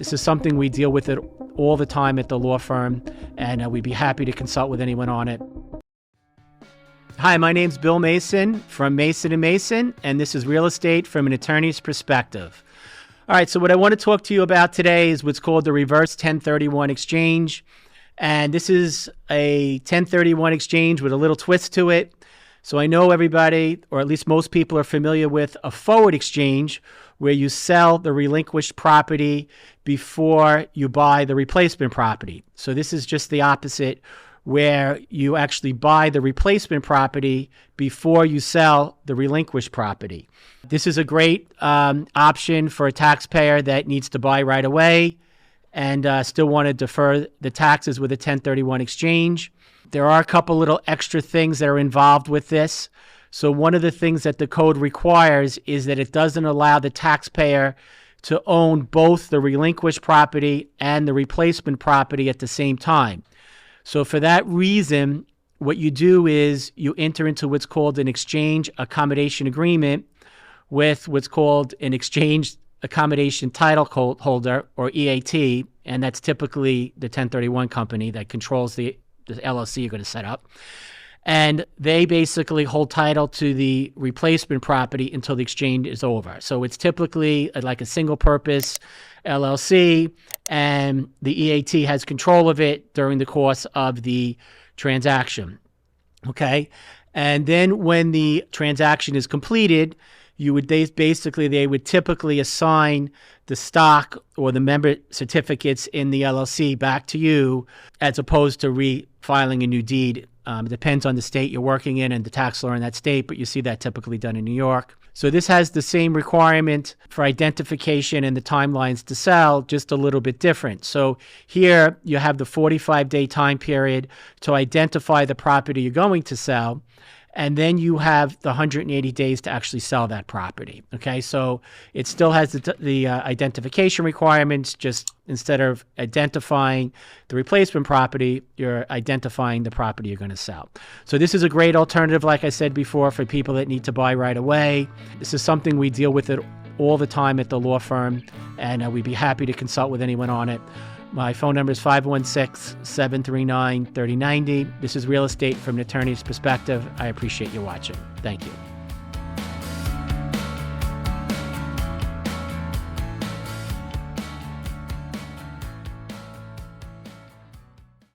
This is something we deal with it all the time at the law firm, and we'd be happy to consult with anyone on it. Hi, my name's Bill Mason from Mason & Mason, and this is Real Estate from an Attorney's Perspective. All right, so what I want to talk to you about today is what's called the reverse 1031 exchange. And this is a 1031 exchange with a little twist to it. So I know everybody, or at least most people, are familiar with a forward exchange where you sell the relinquished property before you buy the replacement property. So this is just the opposite, where you actually buy the replacement property before you sell the relinquished property. This is a great option for a taxpayer that needs to buy right away and still want to defer the taxes with a 1031 exchange. There are a couple little extra things that are involved with this. So one of the things that the code requires is that it doesn't allow the taxpayer to own both the relinquished property and the replacement property at the same time. So for that reason, what you do is you enter into what's called an exchange accommodation agreement with what's called an exchange accommodation title holder, or EAT, and that's typically the 1031 company that controls the LLC you're going to set up. And they basically hold title to the replacement property until the exchange is over. So it's typically like a single purpose LLC, and the EAT has control of it during the course of the transaction. Okay. And then when the transaction is completed, they would typically assign the stock or the member certificates in the LLC back to you, as opposed to refiling a new deed. It depends on the state you're working in and the tax law in that state, but you see that typically done in New York. So this has the same requirement for identification and the timelines to sell, just a little bit different. So here you have the 45-day time period to identify the property you're going to sell, and then you have the 180 days to actually sell that property. Okay, so it still has the identification requirements, just instead of identifying the replacement property, you're identifying the property you're going to sell. So this is a great alternative, like I said before, for people that need to buy right away. This is something we deal with it all the time at the law firm, and we'd be happy to consult with anyone on it. My phone number is 516-739-3090. This is Real Estate from an Attorney's Perspective. I appreciate you watching. Thank you.